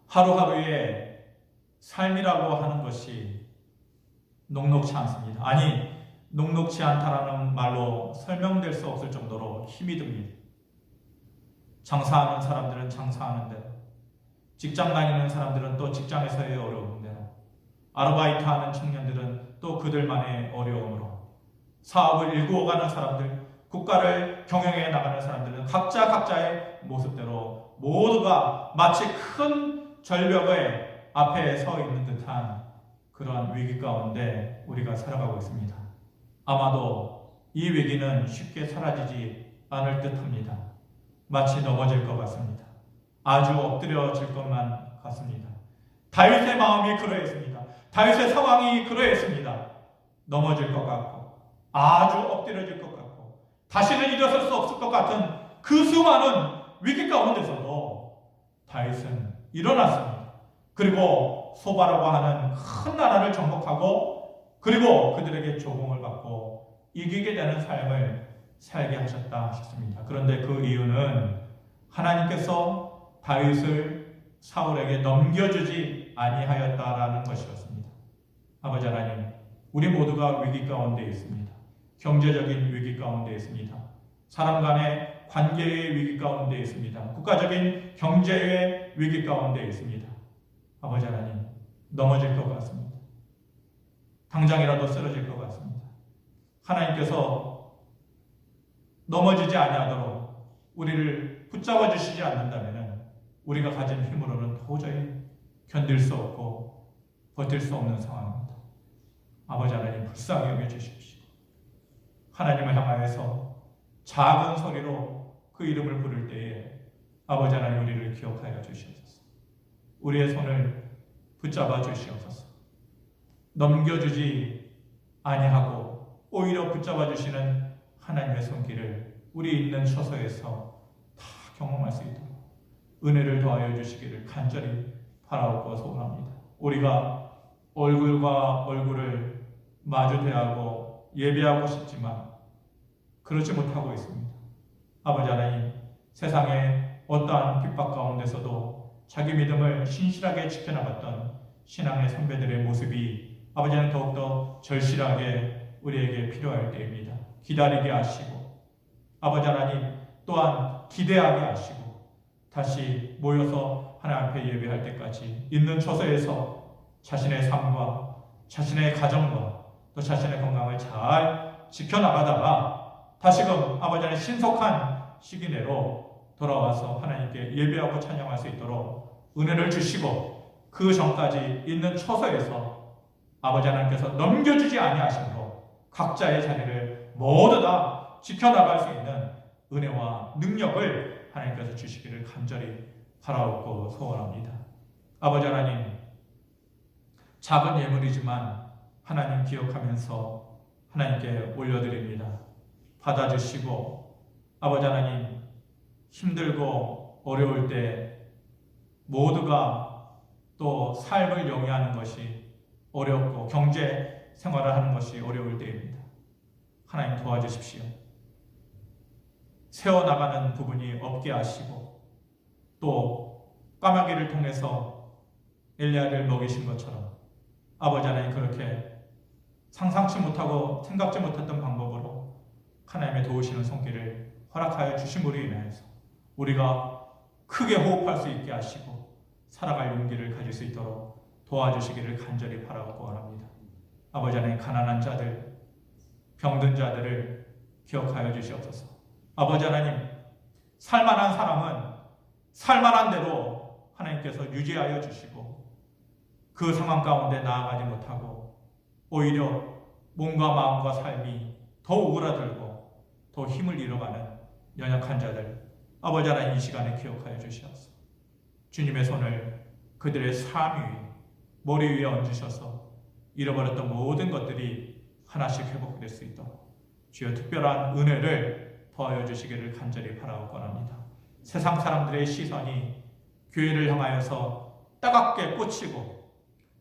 하루하루의 삶이라고 하는 것이 녹록치 않습니다. 아니, 녹록치 않다라는 말로 설명될 수 없을 정도로 힘이 듭니다. 장사하는 사람들은 장사하는 대로, 직장 다니는 사람들은 또 직장에서의 어려운 대로, 아르바이트하는 청년들은 또 그들만의 어려움으로, 사업을 일구어가는 사람들, 국가를 경영해 나가는 사람들은 각자의 모습대로 모두가 마치 큰 절벽의 앞에 서 있는 듯한 그러한 위기 가운데 우리가 살아가고 있습니다. 아마도 이 위기는 쉽게 사라지지 않을 듯합니다. 마치 넘어질 것 같습니다. 아주 엎드려질 것만 같습니다. 다윗의 마음이 그러했습니다. 다윗의 상황이 그러했습니다. 넘어질 것 같고 아주 엎드려질 것 같고 다시는 일어설 수 없을 것 같은 그 수많은 위기 가운데서도 다윗은 일어났습니다. 그리고 소바라고 하는 큰 나라를 정복하고 그리고 그들에게 조공을 받고 이기게 되는 삶을 살게 하셨다 하셨습니다. 그런데 그 이유는 하나님께서 다윗을 사울에게 넘겨주지 아니하였다라는 것이었습니다. 아버지 하나님, 우리 모두가 위기 가운데 있습니다. 경제적인 위기 가운데 있습니다. 사람 간의 관계의 위기 가운데 있습니다. 국가적인 경제의 위기 가운데 있습니다. 아버지 하나님, 넘어질 것 같습니다. 당장이라도 쓰러질 것 같습니다. 하나님께서 넘어지지 아니하도록 우리를 붙잡아 주시지 않는다면 우리가 가진 힘으로는 도저히 견딜 수 없고 버틸 수 없는 상황입니다. 아버지 하나님, 불쌍히 여겨 주십시오. 하나님을 향하여서 작은 소리로 그 이름을 부를 때에 아버지 하나님, 우리를 기억하여 주시옵소서. 우리의 손을 붙잡아 주시옵소서. 넘겨주지 아니하고 오히려 붙잡아 주시는 하나님의 손길을 우리 있는 처소에서 다 경험할 수 있도록 은혜를 더하여 주시기를 간절히 바라옵고 소원합니다. 우리가 얼굴과 얼굴을 마주 대하고 예배하고 싶지만 그렇지 못하고 있습니다. 아버지 하나님, 세상의 어떠한 핍박 가운데서도 자기 믿음을 신실하게 지켜나갔던 신앙의 선배들의 모습이 아버지는 더욱더 절실하게 우리에게 필요할 때입니다. 기다리게 하시고 아버지 하나님 또한 기대하게 하시고 다시 모여서 하나님 앞에 예배할 때까지 있는 처소에서 자신의 삶과 자신의 가정과 또 자신의 건강을 잘 지켜나가다가 다시금 아버지 하나님 신속한 시기 내로 돌아와서 하나님께 예배하고 찬양할 수 있도록 은혜를 주시고 그 전까지 있는 처소에서 아버지 하나님께서 넘겨주지 아니하심으로 각자의 자리를 모두 다 지켜나갈 수 있는 은혜와 능력을 하나님께서 주시기를 간절히 바라옵고 소원합니다. 아버지 하나님, 작은 예물이지만 하나님 기억하면서 하나님께 올려드립니다. 받아주시고 아버지 하나님, 힘들고 어려울 때 모두가 또 삶을 영위하는 것이 어렵고 경제 생활을 하는 것이 어려울 때입니다. 하나님 도와주십시오. 세워나가는 부분이 없게 하시고 또 까마귀를 통해서 엘리야를 먹이신 것처럼 아버지 하나님 그렇게 상상치 못하고 생각지 못했던 방법으로 하나님의 도우시는 손길을 허락하여 주심으로 인하여서 우리가 크게 호흡할 수 있게 하시고 살아갈 용기를 가질 수 있도록 도와주시기를 간절히 바라고 원합니다. 아버지 하나님, 가난한 자들, 병든 자들을 기억하여 주시옵소서. 아버지 하나님, 살만한 사람은 살만한 대로 하나님께서 유지하여 주시고 그 상황 가운데 나아가지 못하고 오히려 몸과 마음과 삶이 더 오그라들고 더 힘을 잃어가는 연약한 자들, 아버지 하나님 이 시간에 기억하여 주시옵소서. 주님의 손을 그들의 삶 위에, 머리 위에 얹으셔서 잃어버렸던 모든 것들이 하나씩 회복될 수 있도록 주여 특별한 은혜를 더하여 주시기를 간절히 바라고 원합니다. 세상 사람들의 시선이 교회를 향하여서 따갑게 꽂히고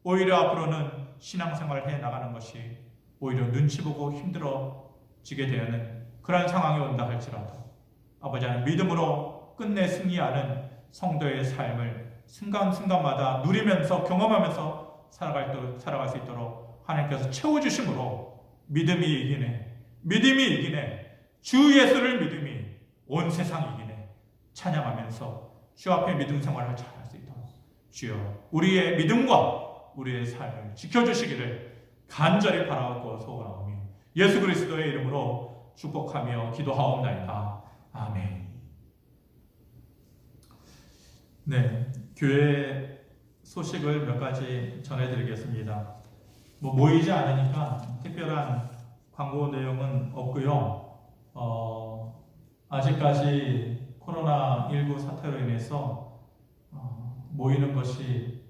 오히려 앞으로는 신앙생활을 해나가는 것이 오히려 눈치 보고 힘들어지게 되는 그러한 상황이 온다 할지라도 아버지 하나님, 믿음으로 끝내 승리하는 성도의 삶을 순간순간마다 누리면서 경험하면서 살아갈 수 있도록 하나님께서 채워주심으로 믿음이 이기네, 주 예수를 믿음이 온 세상이 이기네 찬양하면서 주 앞에 믿음 생활을 잘할 수 있도록 주여 우리의 믿음과 우리의 삶을 지켜주시기를 간절히 바라고 소원하오며 예수 그리스도의 이름으로 축복하며 기도하옵나이다. 아멘. 네, 교회 소식을 몇 가지 전해드리겠습니다. 모이지 않으니까 특별한 광고 내용은 없고요. 아직까지 코로나19 사태로 인해서 모이는 것이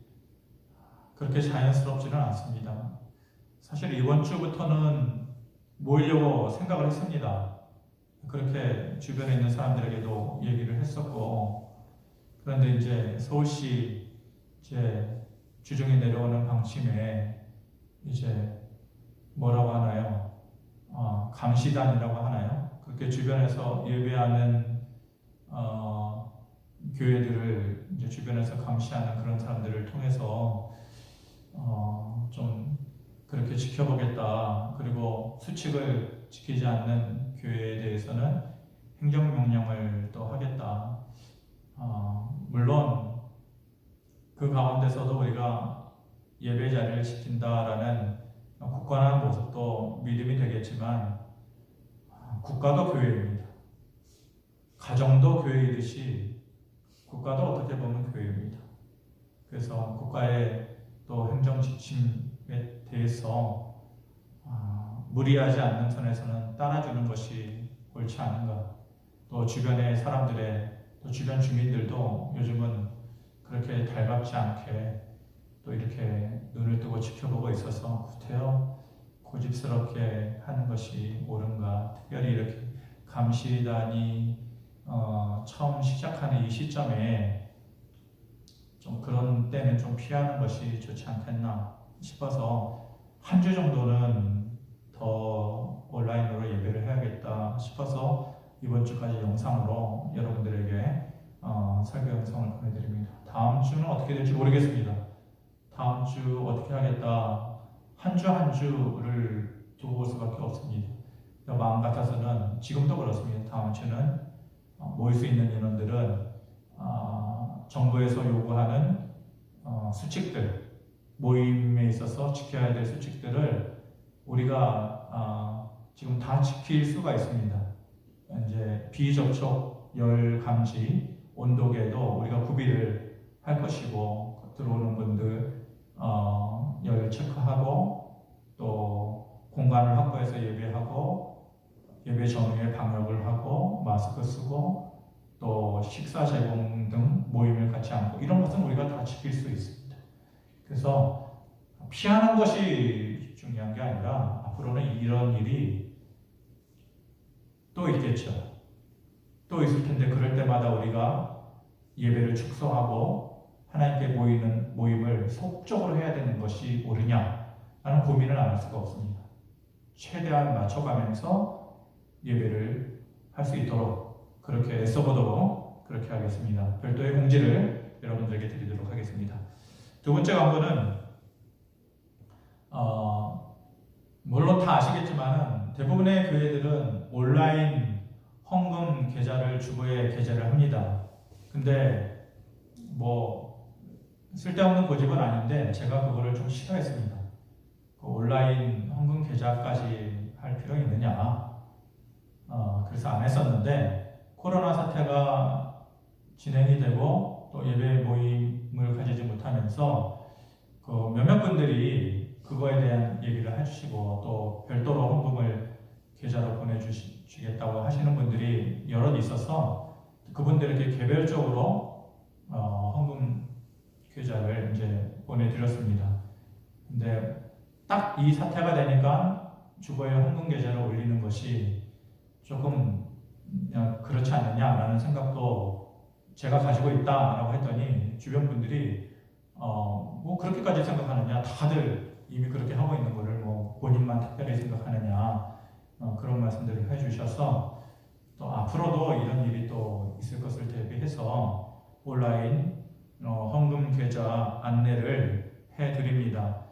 그렇게 자연스럽지는 않습니다. 사실 이번 주부터는 모이려고 생각을 했습니다. 그렇게 주변에 있는 사람들에게도 얘기를 했었고, 그런데 이제 서울시 이제 주중에 내려오는 방침에 이제 뭐라고 하나요? 감시단이라고 하나요? 그렇게 주변에서 예배하는 교회들을 이제 주변에서 감시하는 그런 사람들을 통해서 좀 그렇게 지켜보겠다. 그리고 수칙을 지키지 않는 교회에 대해서는 행정명령을 또 하겠다. 물론 그 가운데서도 우리가 예배 자리를 지킨다라는 굳건한 모습도 믿음이 되겠지만 국가도 교회입니다. 가정도 교회이듯이 국가도 어떻게 보면 교회입니다. 그래서 국가의 또 행정 지침에 대해서 무리하지 않는 선에서는 따라주는 것이 옳지 않은가. 또 주변의 사람들의 또 주변 주민들도 요즘은 그렇게 달갑지 않게 또 이렇게 눈을 뜨고 지켜보고 있어서 구태여 고집스럽게 하는 것이 옳은가. 특별히 이렇게 감시단이 처음 시작하는 이 시점에 좀 그런 때는 좀 피하는 것이 좋지 않겠나 싶어서 한 주 정도는 더 온라인으로 예배를 해야겠다 싶어서 이번 주까지 영상으로 여러분들에게 설교 영상을 보내드립니다. 다음 주는 어떻게 될지 모르겠습니다. 다음 주 어떻게 하겠다. 한 주 한 주를 두고 볼 수밖에 없습니다. 마음 같아서는 지금도 그렇습니다. 다음 주는 모일 수 있는 인원들은 정부에서 요구하는 수칙들, 모임에 있어서 지켜야 될 수칙들을 우리가 지금 다 지킬 수가 있습니다. 이제 비접촉 열 감지, 온도계도 우리가 구비를 할 것이고 들어오는 분들 열 체크하고 또 공간을 확보해서 예배하고 예배 전후에 방역을 하고 마스크 쓰고 또 식사 제공 등 모임을 갖지 않고 이런 것은 우리가 다 지킬 수 있습니다. 그래서 피하는 것이 중요한 게 아니라 앞으로는 이런 일이 또 있겠죠. 또 있을 텐데 그럴 때마다 우리가 예배를 축소하고 하나님께 모이는 모임을 속적으로 해야 되는 것이 옳으냐라는 고민을 안 할 수가 없습니다. 최대한 맞춰가면서 예배를 할 수 있도록 그렇게 애써보도록 그렇게 하겠습니다. 별도의 공지를 여러분들에게 드리도록 하겠습니다. 두 번째 광고는 물론 다 아시겠지만 대부분의 교회들은 온라인 헌금 계좌를 주보에 게재를 합니다. 근데 뭐 쓸데없는 고집은 아닌데 제가 그거를 좀 싫어했습니다. 그 온라인 헌금 계좌까지 할 필요 있느냐. 그래서 안 했었는데 코로나 사태가 진행이 되고 또 예배 모임을 가지지 못하면서 그 몇몇 분들이 그거에 대한 얘기를 해주시고 또 별도로 헌금을 계좌로 보내주시겠다고 하시는 분들이 여럿 있어서 그분들에게 개별적으로 헌금 계좌를 이제 보내드렸습니다. 근데 딱 이 사태가 되니까 주보에 헌금 계좌를 올리는 것이 조금 그렇지 않느냐라는 생각도 제가 가지고 있다라고 했더니 주변 분들이 뭐 그렇게까지 생각하느냐, 다들 이미 그렇게 하고 있는 거를 뭐 본인만 특별히 생각하느냐, 그런 말씀들을 해주셔서 또 앞으로도 이런 일이 또 있을 것을 대비해서 온라인 헌금 계좌 안내를 해드립니다.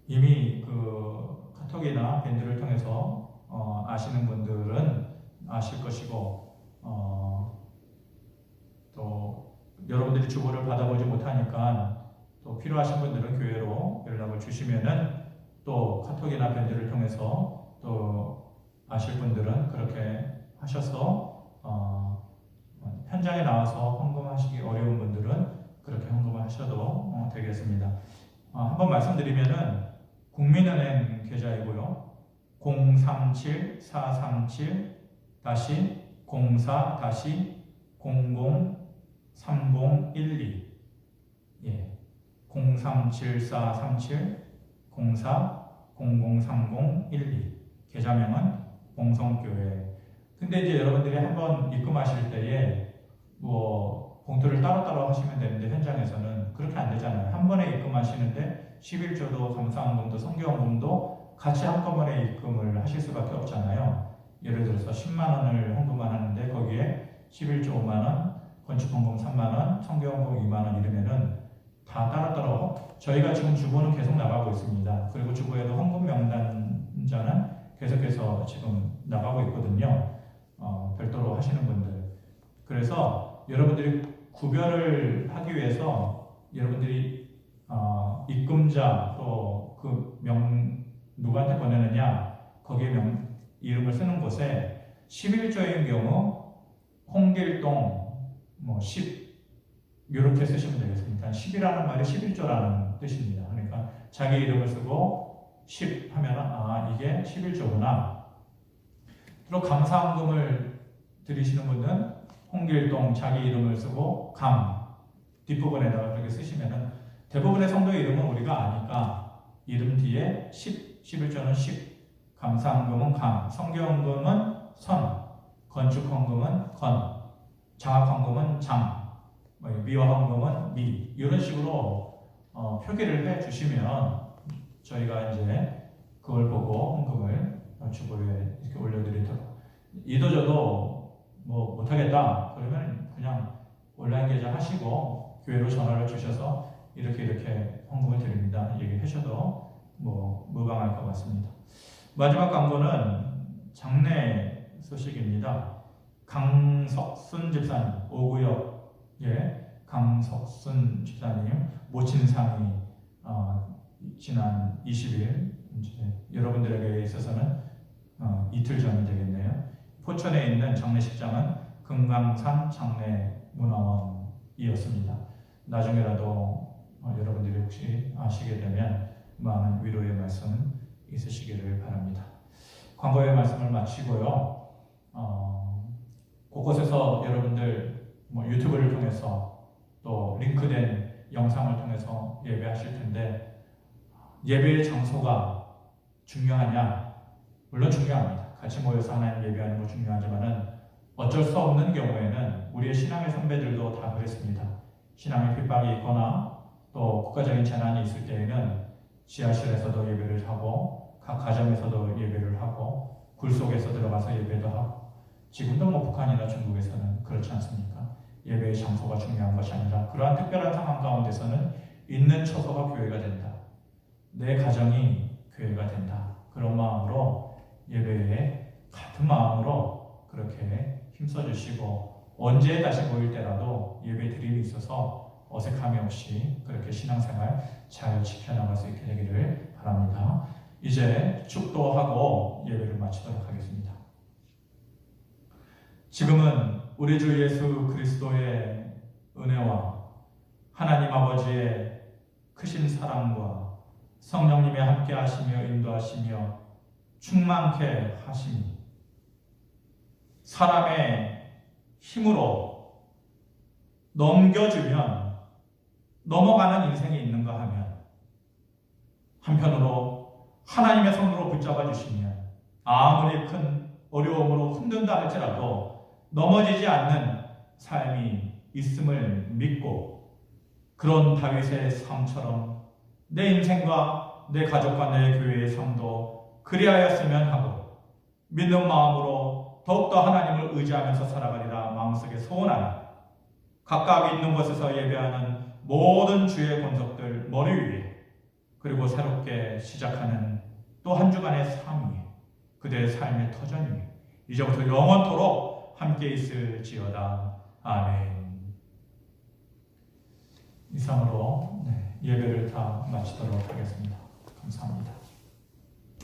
이미 그 카톡이나 밴드를 통해서 아시는 분들은 아실 것이고 또 여러분들이 주보를 받아보지 못하니까 또 필요하신 분들은 교회로 연락을 주시면은 또 카톡이나 밴드를 통해서 또 아실 분들은 그렇게 하셔서 현장에 나와서 헌금하시기 어려운 분들은 그렇게 헌금을 하셔도 되겠습니다. 한번 말씀드리면은 국민은행 계좌이고요. 037-437-04-003012 예, 037-437-04-003012 계좌명은 봉성교회. 근데 이제 여러분들이 한번 입금하실 때에 뭐 봉투를 따로따로 하시면 되는데 현장에서는 그렇게 안 되잖아요. 한 번에 입금하시는데 11조도 감사헌금도 성교헌금도 같이 한꺼번에 입금을 하실 수밖에 없잖아요. 예를 들어서 10만 원을 헌금만 하는데 거기에 11조 5만 원, 건축헌금 3만 원, 성교헌금 2만 원 이러면은 다 따로따로 저희가 지금 주보는 계속 나가고 있습니다. 그리고 주보에도 헌금 명단자는 계속해서 지금 나가고 있거든요. 별도로 하시는 분들. 그래서 여러분들이 구별을 하기 위해서 여러분들이 입금자 또 그 누구한테 보내느냐 거기에 이름을 쓰는 곳에 11조인 경우 홍길동 뭐 10 이렇게 쓰시면 되겠습니다. 10이라는 말이 11조라는 뜻입니다. 그러니까 자기 이름을 쓰고 10 하면 이게 11조구나. 또 감사헌금을 드리시는 분은 홍길동 자기 이름을 쓰고 뒷부분에다가 그렇게 쓰시면은 대부분의 성도의 이름은 우리가 아니까 이름 뒤에 11조는 10, 감사헌금은 성교헌금은 선, 건축헌금은 건, 장학헌금은 장, 미화헌금은 미 이런 식으로 표기를 해주시면 저희가 이제 그걸 보고 헌금을 주보에 이렇게 올려드리도록. 이도저도 뭐 못하겠다 그러면 그냥 온라인 계좌 하시고 교회로 전화를 주셔서 이렇게 헌금을 드립니다 얘기해 주셔도 뭐 무방할 것 같습니다. 마지막 광고는 장례 소식입니다. 강석순 집사님 5구역의 강석순 집사님 모친상이 지난 20일 이제 여러분들에게 있어서는 이틀 전이 되겠네요. 포천에 있는 장례식장은 금강산 장례문화원이었습니다. 나중에라도 여러분들이 혹시 아시게 되면 많은 위로의 말씀 있으시기를 바랍니다. 광고의 말씀을 마치고요. 곳곳에서 여러분들 유튜브를 통해서 또 링크된 영상을 통해서 예배하실 텐데 예배의 장소가 중요하냐? 물론 중요합니다. 같이 모여서 하나님 예배하는 거 중요하지만은 어쩔 수 없는 경우에는 우리의 신앙의 선배들도 다 그랬습니다. 신앙의 핍박이 있거나 또 국가적인 재난이 있을 때에는 지하실에서도 예배를 하고 각 가정에서도 예배를 하고 굴 속에서 들어가서 예배도 하고 지금도 북한이나 중국에서는 그렇지 않습니까? 예배의 장소가 중요한 것이 아니라 그러한 특별한 상황 가운데서는 있는 처소가 교회가 된다. 내 가정이 교회가 된다. 그런 마음으로 예배에 같은 마음으로 그렇게 힘써주시고 언제 다시 모일 때라도 예배 드림이 있어서 어색함이 없이 그렇게 신앙생활 잘 지켜나갈 수 있게 되기를 바랍니다. 이제 축도하고 예배를 마치도록 하겠습니다. 지금은 우리 주 예수 그리스도의 은혜와 하나님 아버지의 크신 사랑과 성령님의 함께 하시며 인도하시며 충만케 하심이 사람의 힘으로 넘겨주면 넘어가는 인생이 있는가 하면 한편으로 하나님의 손으로 붙잡아 주시면 아무리 큰 어려움으로 흔든다 할지라도 넘어지지 않는 삶이 있음을 믿고 그런 다윗의 삶처럼 내 인생과 내 가족과 내 교회의 삶도 그리하였으면 하고 믿는 마음으로 더욱더 하나님을 의지하면서 살아가리라 마음속에 소원하니 각각 있는 곳에서 예배하는 모든 주의 권속들 머리 위에 그리고 새롭게 시작하는 또 한 주간의 삶 위에 그대의 삶의 터전 위에 이제부터 영원토록 함께 있을지어다. 아멘. 이상으로 예배를 다 마치도록 하겠습니다. 감사합니다.